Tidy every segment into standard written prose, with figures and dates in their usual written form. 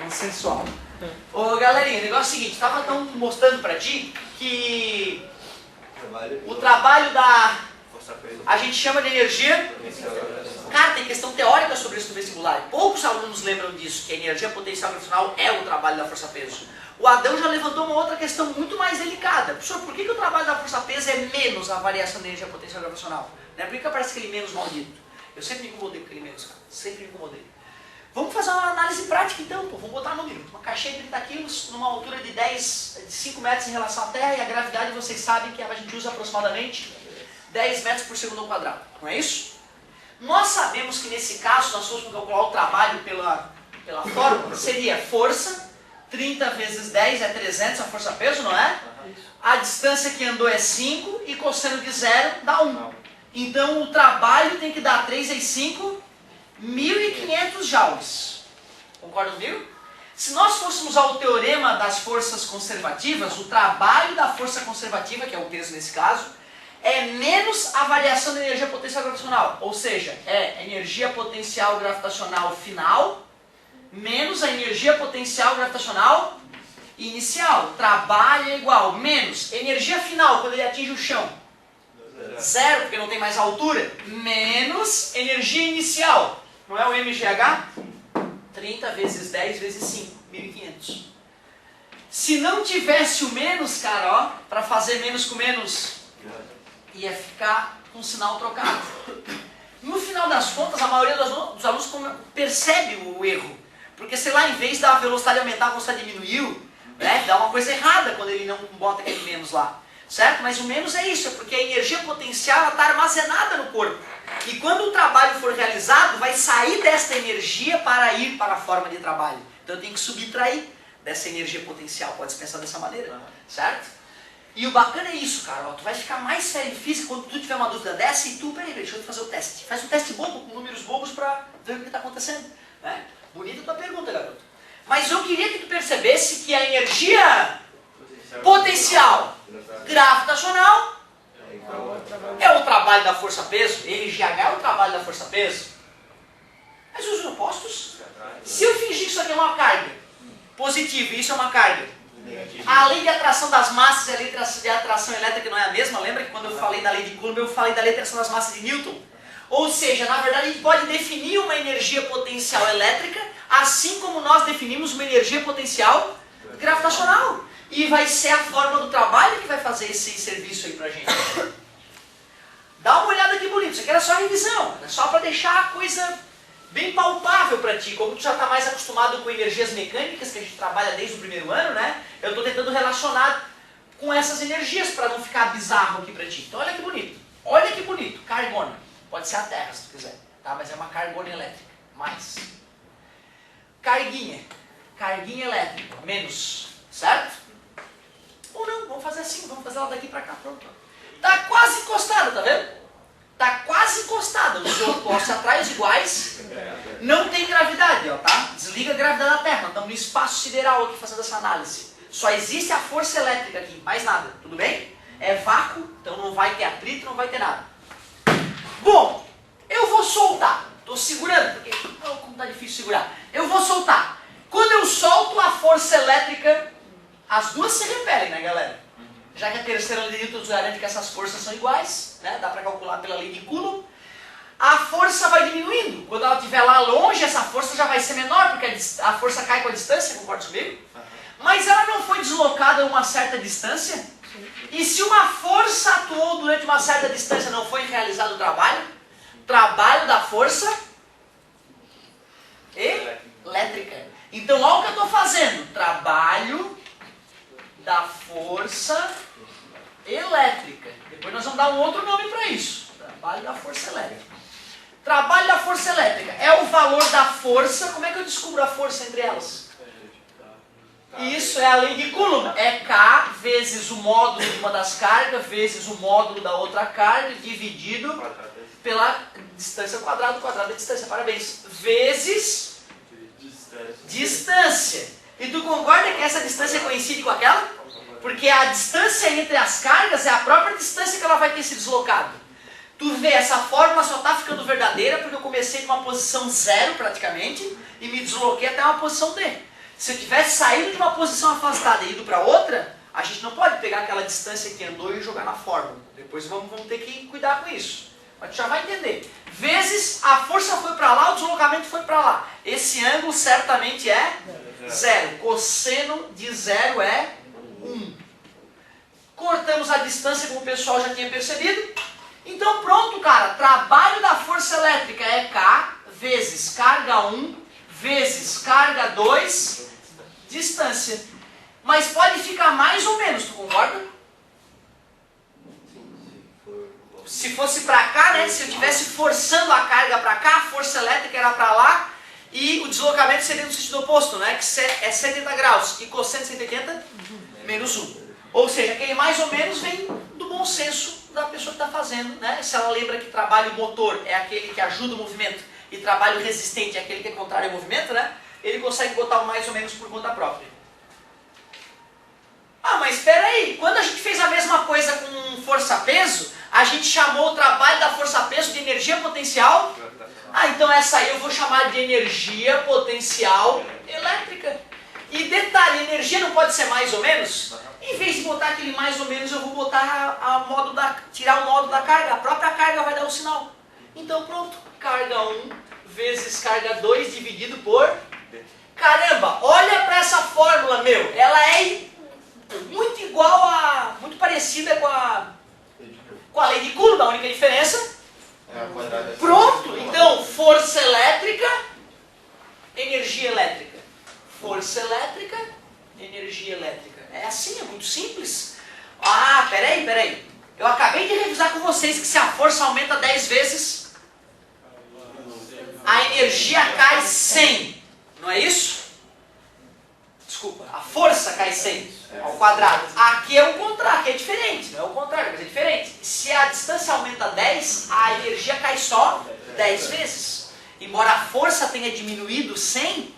Consensual. Ô galerinha, o negócio é o seguinte, tava mostrando pra ti que o trabalho da... a gente chama de energia... Cara, tem questão teórica sobre isso no vestibular. Poucos alunos lembram disso, que a energia potencial gravitacional é o trabalho da força-peso. O Adão já levantou uma outra questão muito mais delicada. Professor, por que o trabalho da força-peso é menos a variação da energia potencial gravitacional? Por que aparece aquele menos maldito? Eu sempre me incomodei com aquele menos, cara. Sempre me incomodei. Vamos fazer uma análise prática então, pô. Vamos botar número. Uma caixinha de 30 quilos, numa altura de 5 metros em relação à Terra, e a gravidade vocês sabem que a gente usa aproximadamente 10 metros por segundo ao quadrado. Não é isso? Nós sabemos que nesse caso, nós fomos calcular o trabalho pela fórmula, seria força, 30 vezes 10 é 300, a força-peso, não é? A distância que andou é 5 e cosseno de 0 dá 1. Então o trabalho tem que dar 3 vezes 5, 1.500 joules. Concordam comigo? Se nós fôssemos usar o teorema das forças conservativas, o trabalho da força conservativa, que é o peso nesse caso, é menos a variação da energia potencial gravitacional. Ou seja, é a energia potencial gravitacional final menos a energia potencial gravitacional inicial. Trabalho é igual, menos energia final, quando ele atinge o chão. 0, porque não tem mais altura. Menos energia inicial. Não é o MGH? 30 vezes 10 vezes 5, 1.500. Se não tivesse o menos, cara, ó, para fazer menos com menos, ia ficar com o sinal trocado. No final das contas, a maioria dos alunos percebe o erro. Porque, sei lá, em vez da velocidade aumentar, a velocidade diminuiu, né? Dá uma coisa errada quando ele não bota aquele menos lá. Certo? Mas o menos é isso, é porque a energia potencial está armazenada no corpo. E quando o trabalho for realizado, vai sair desta energia para ir para a forma de trabalho. Então eu tenho que subtrair dessa energia potencial, pode-se pensar dessa maneira, certo? E o bacana é isso, cara, ó, tu vai ficar mais sério em física quando tu tiver uma dúvida dessa e tu, peraí, deixa eu fazer o teste. Faz um teste bobo, com números bobos para ver o que está acontecendo. Né? Bonita a tua pergunta, garoto. Mas eu queria que tu percebesse que a energia potencial gravitacional é o trabalho da força-peso, MGH é o trabalho da força-peso. Mas os opostos, se eu fingir que isso aqui é uma carga positiva e isso é uma carga, a lei de atração das massas e a lei de atração elétrica não é a mesma? Lembra que quando eu falei da lei de Coulomb, eu falei da lei de atração das massas de Newton? Ou seja, na verdade a gente pode definir uma energia potencial elétrica assim como nós definimos uma energia potencial gravitacional. E vai ser a forma do trabalho que vai fazer esse serviço aí pra gente. Dá uma olhada que bonito, isso aqui era só revisão, é só para deixar a coisa bem palpável para ti. Como tu já está mais acostumado com energias mecânicas, que a gente trabalha desde o primeiro ano, né? Eu estou tentando relacionar com essas energias para não ficar bizarro aqui para ti. Então olha que bonito, cargona. Pode ser a Terra se tu quiser, tá? Mas é uma cargona elétrica, mais. Carguinha elétrica, menos, certo? Ou não, vamos fazer assim, vamos fazer ela daqui para cá, pronto. Tá quase encostada, tá vendo? Tá quase encostada, os opostos atrás iguais, não tem gravidade, ó, tá? Desliga a gravidade da Terra, nós estamos no espaço sideral aqui fazendo essa análise. Só existe a força elétrica aqui, mais nada, tudo bem? É vácuo, então não vai ter atrito, não vai ter nada. Bom, eu vou soltar, tô segurando, porque como tá difícil segurar. Eu vou soltar. Quando eu solto a força elétrica, as duas se repelem, né, galera? Já que a terceira lei de Newton nos garante que essas forças são iguais, né? Dá para calcular pela lei de Coulomb, a força vai diminuindo. Quando ela estiver lá longe, essa força já vai ser menor, porque a força cai com a distância, concorda comigo? Mas ela não foi deslocada a uma certa distância? E se uma força atuou durante uma certa distância, não foi realizado o trabalho? Trabalho da força elétrica. Então, olha o que eu estou fazendo. Trabalho da força elétrica. Depois nós vamos dar um outro nome para isso. Trabalho da força elétrica. Trabalho da força elétrica é o valor da força. Como é que eu descubro a força entre elas? Isso é a lei de Coulomb. É K vezes o módulo de uma das cargas vezes o módulo da outra carga dividido pela distância ao quadrado. O quadrado é distância, parabéns. Vezes distância. E tu concorda que essa distância coincide com aquela? Porque a distância entre as cargas é a própria distância que ela vai ter se deslocado. Tu vê, essa fórmula só está ficando verdadeira porque eu comecei de uma posição 0 praticamente e me desloquei até uma posição D. Se eu tivesse saído de uma posição afastada e ido para outra, a gente não pode pegar aquela distância que andou e jogar na fórmula. Depois vamos ter que cuidar com isso. Mas tu já vai entender. Vezes a força foi para lá, o deslocamento foi para lá. Esse ângulo certamente é 0. Cosseno de 0 é 1. Cortamos a distância, como o pessoal já tinha percebido. Então pronto, cara. Trabalho da força elétrica é K vezes carga 1 vezes carga 2, distância. Mas pode ficar mais ou menos, tu concorda? Se fosse para cá, né? Se eu estivesse forçando a carga para cá, a força elétrica era para lá e o deslocamento seria no sentido oposto, né? Que é 180 graus e cosseno de 180, menos 1. Ou seja, aquele mais ou menos vem do bom senso da pessoa que está fazendo, né? Se ela lembra que trabalho motor é aquele que ajuda o movimento e trabalho resistente é aquele que é contrário ao movimento, né? Ele consegue botar o mais ou menos por conta própria. Ah, mas espera aí, quando a gente fez a mesma coisa com força-peso, a gente chamou o trabalho da força-peso de energia potencial. Ah, então essa aí eu vou chamar de energia potencial elétrica. E detalhe, energia não pode ser mais ou menos? Em vez de botar aquele mais ou menos, eu vou botar tirar o modo da carga. A própria carga vai dar o sinal. Então pronto, carga 1 vezes carga 2 dividido por... Caramba, olha para essa fórmula, meu. Ela é muito igual a... muito parecida com a lei de Coulomb. A única diferença... Pronto, então força elétrica, energia elétrica. Força elétrica, energia elétrica. É assim, é muito simples. Ah, peraí. Eu acabei de revisar com vocês que se a força aumenta 10 vezes, a energia cai 100. Não é isso? Desculpa, a força cai 100 ao quadrado. Aqui é o contrário, aqui é diferente. Não é o contrário, mas é diferente. Se a distância aumenta 10, a energia cai só 10 vezes. Embora a força tenha diminuído 100,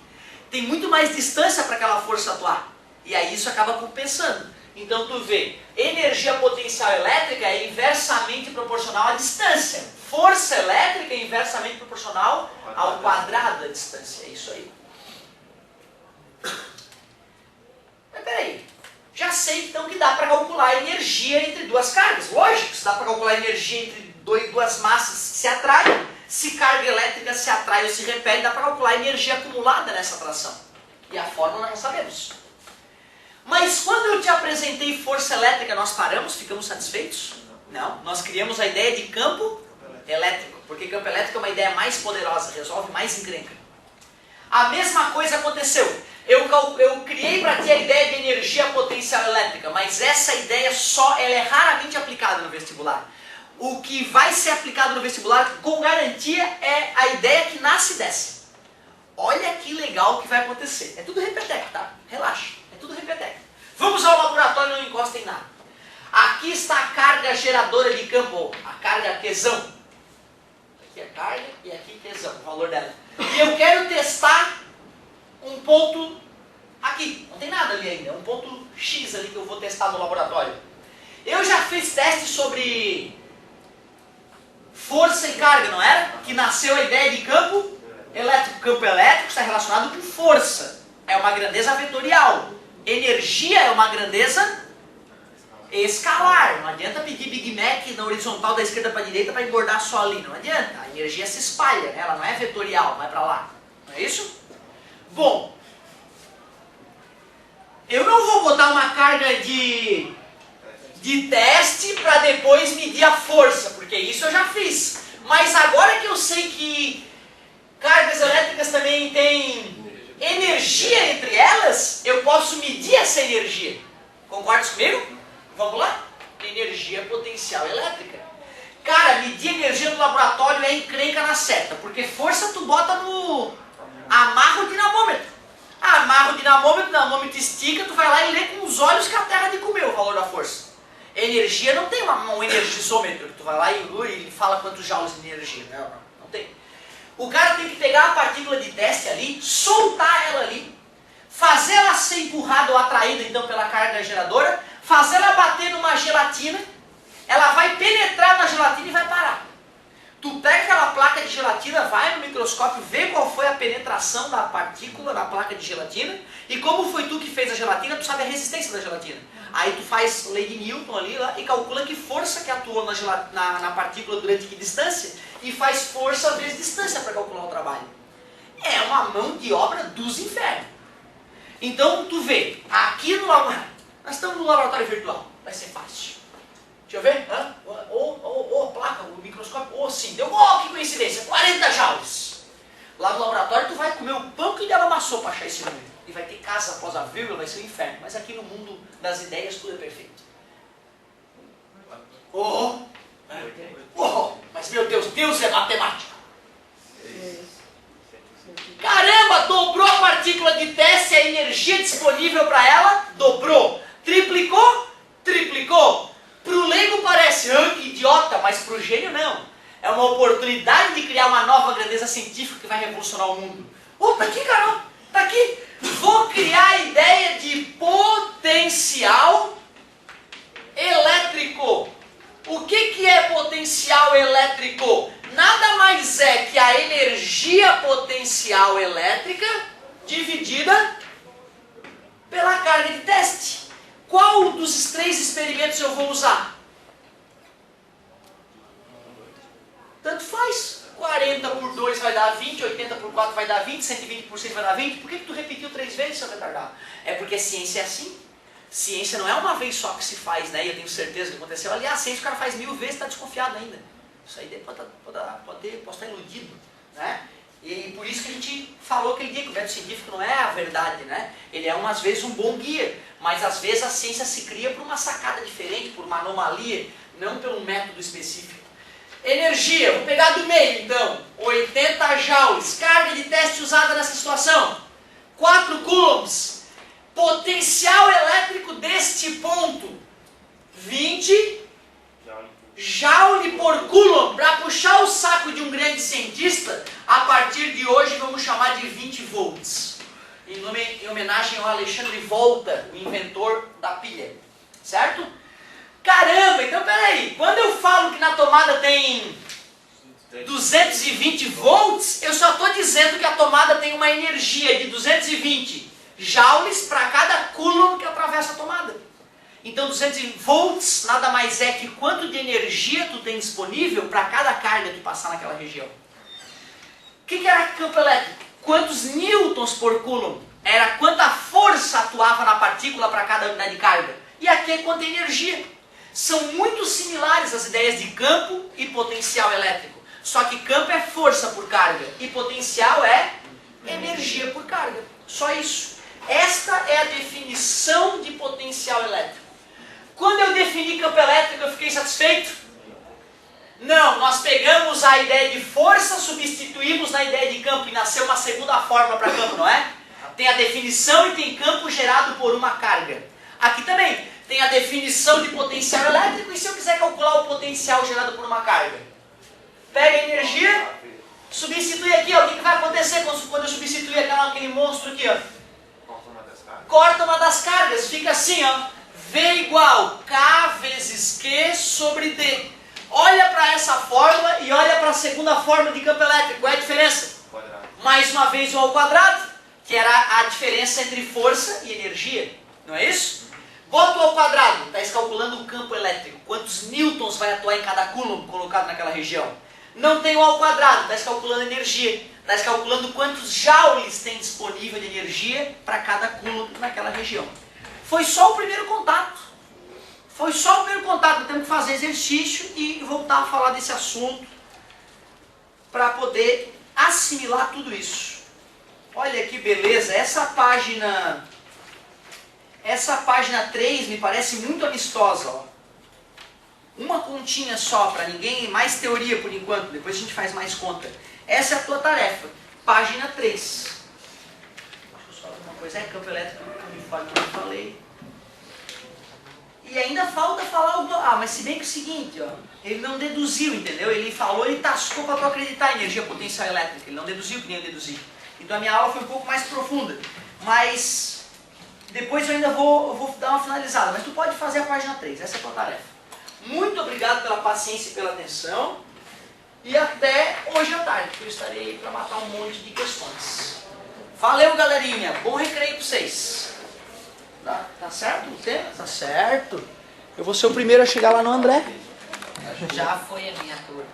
tem muito mais distância para aquela força atuar. E aí isso acaba compensando. Então tu vê, energia potencial elétrica é inversamente proporcional à distância. Força elétrica é inversamente proporcional ao quadrado da distância. É isso aí. Mas peraí, já sei então que dá para calcular a energia entre duas cargas. Lógico, se dá para calcular a energia entre duas massas que se atraem, se carga elétrica se atrai ou se repele, dá para calcular a energia acumulada nessa atração. E a fórmula nós sabemos. Mas quando eu te apresentei força elétrica, nós paramos, ficamos satisfeitos? Não, nós criamos a ideia de campo elétrico, porque campo elétrico é uma ideia mais poderosa, resolve mais encrenca. A mesma coisa aconteceu. Eu criei para ti a ideia de energia potencial elétrica, mas essa ideia ela é raramente aplicada no vestibular. O que vai ser aplicado no vestibular, com garantia, é a ideia que nasce dessa. Olha que legal que vai acontecer. É tudo repeteco, tá? Relaxa, é tudo repeteco. Vamos ao laboratório, não encosta em nada. Aqui está a carga geradora de campo, a carga tesão. Aqui é carga e aqui tesão, o valor dela. E eu quero testar um ponto aqui, não tem nada ali ainda, é um ponto X ali que eu vou testar no laboratório. Eu já fiz teste sobre força e carga, não era? Que nasceu a ideia de campo elétrico. Campo elétrico está relacionado com força, é uma grandeza vetorial. Energia é uma grandeza escalar. Não adianta pedir Big Mac na horizontal da esquerda para a direita para engordar só ali, não adianta. A energia se espalha, ela não é vetorial, vai para lá. Não é isso? Bom, eu não vou botar uma carga de teste para depois medir a força, porque isso eu já fiz. Mas agora que eu sei que cargas elétricas também têm energia entre elas, eu posso medir essa energia. Concordas comigo? Vamos lá? Energia potencial elétrica. Cara, medir energia no laboratório é encrenca na seta, porque força tu bota no... amarra o dinamômetro. Amarra o dinamômetro estica, tu vai lá e lê com os olhos que a terra te comeu o valor da força. Energia não tem um energisômetro, que tu vai lá e fala quantos joules de energia. Não tem. O cara tem que pegar a partícula de teste ali, soltar ela ali, fazer ela ser empurrada ou atraída então pela carga geradora, fazer ela bater numa gelatina, ela vai penetrar na gelatina e vai parar. Tu pega aquela placa de gelatina, vai no microscópio, vê qual foi a penetração da partícula na placa de gelatina, e como foi tu que fez a gelatina, tu sabe a resistência da gelatina. Aí tu faz lei de Newton ali lá, e calcula que força que atuou na partícula durante que distância, e faz força vezes distância para calcular o trabalho. É uma mão de obra dos infernos. Então tu vê, aqui no laboratório, nós estamos no laboratório virtual, vai ser fácil. Deixa eu ver, a placa, o microscópio, sim, deu, que coincidência, 40 joules. Lá no laboratório tu vai comer o pão que dela amassou para achar esse número. E vai ter casa após a vírgula, vai ser um inferno. Mas aqui no mundo das ideias tudo é perfeito. Mas meu Deus, Deus é matemático. Caramba, dobrou a partícula de teste, a energia disponível para ela, dobrou. Triplicou? Triplicou. Para o leigo parece, que idiota, mas para o gênio não. É uma oportunidade de criar uma nova grandeza científica que vai revolucionar o mundo. Tá aqui, Carol, tá aqui. Vou criar a ideia de potencial elétrico. O que é potencial elétrico? Nada mais é que a energia potencial elétrica dividida pela carga de teste. Qual dos 3 experimentos eu vou usar? Tanto faz. 40 por 2 vai dar 20, 80 por 4 vai dar 20, 120% vai dar 20. Por que tu repetiu 3 vezes, seu retardado? É porque a ciência é assim. Ciência não é uma vez só que se faz, né? E eu tenho certeza que aconteceu. Aliás, ciência o cara faz 1000 vezes e está desconfiado ainda. Isso aí pode estar iludido, né? E por isso que a gente falou aquele dia que o método científico não é a verdade, né? Ele é às vezes um bom guia, mas às vezes a ciência se cria por uma sacada diferente, por uma anomalia, não pelo método específico. Energia, vou pegar do meio então, 80 joules, carga de teste usada nessa situação, 4 coulombs, potencial elétrico deste ponto, 20 joule por coulomb. Para puxar o saco de um grande cientista, a partir de hoje vamos chamar de 20 volts, em homenagem ao Alexandre Volta, o inventor da pilha, certo? Caramba, então peraí, quando eu falo que na tomada tem 220 volts, eu só estou dizendo que a tomada tem uma energia de 220 joules para cada coulomb que atravessa a tomada. Então 200 volts nada mais é que quanto de energia tu tem disponível para cada carga que passar naquela região. O que era campo elétrico? Quantos newtons por coulomb? Era quanta força atuava na partícula para cada unidade de carga. E aqui é quanta energia. São muito similares as ideias de campo e potencial elétrico. Só que campo é força por carga e potencial é energia por carga. Só isso. Esta é a definição de potencial elétrico. Quando eu defini campo elétrico, eu fiquei satisfeito? Não, nós pegamos a ideia de força, substituímos na ideia de campo e nasceu uma segunda forma para campo, não é? Tem a definição e tem campo gerado por uma carga. Aqui também tem a definição de potencial elétrico e se eu quiser calcular o potencial gerado por uma carga? Pega a energia, substitui aqui, ó, o que vai acontecer quando eu substituir aquele monstro aqui? Ó? Corta uma das cargas, fica assim, ó, V igual K vezes Q sobre D. Olha para essa fórmula e olha para a segunda fórmula de campo elétrico. Qual é a diferença? Mais uma vez 1 ao quadrado, que era a diferença entre força e energia. Não é isso? Bota 1 ao quadrado, está calculando o campo elétrico. Quantos newtons vai atuar em cada coulomb colocado naquela região? Não tem 1 ao quadrado, está calculando energia. Está calculando quantos joules tem disponível de energia para cada coulomb naquela região. Foi só o primeiro contato. Foi só o primeiro contato. Nós temos que fazer exercício e voltar a falar desse assunto para poder assimilar tudo isso. Olha que beleza. Essa página 3 me parece muito amistosa. Ó. Uma continha só, para ninguém, mais teoria por enquanto. Depois a gente faz mais conta. Essa é a tua tarefa. Página 3. Deixa eu só ver uma coisa. É campo elétrico, uniforme que eu falei. E ainda falta falar algo. Mas se bem que é o seguinte, ó, ele não deduziu, entendeu? Ele falou e tascou para tu acreditar em energia potencial elétrica. Ele não deduziu que nem eu deduzi. Então a minha aula foi um pouco mais profunda. Mas depois eu ainda vou dar uma finalizada. Mas tu pode fazer a página 3, essa é a tua tarefa. Muito obrigado pela paciência e pela atenção. e até hoje à tarde, que eu estarei aí para matar um monte de questões. Valeu, galerinha. Bom recreio para vocês. Tá certo o tema? Tá certo. Eu vou ser o primeiro a chegar lá no André. Já foi a minha turma.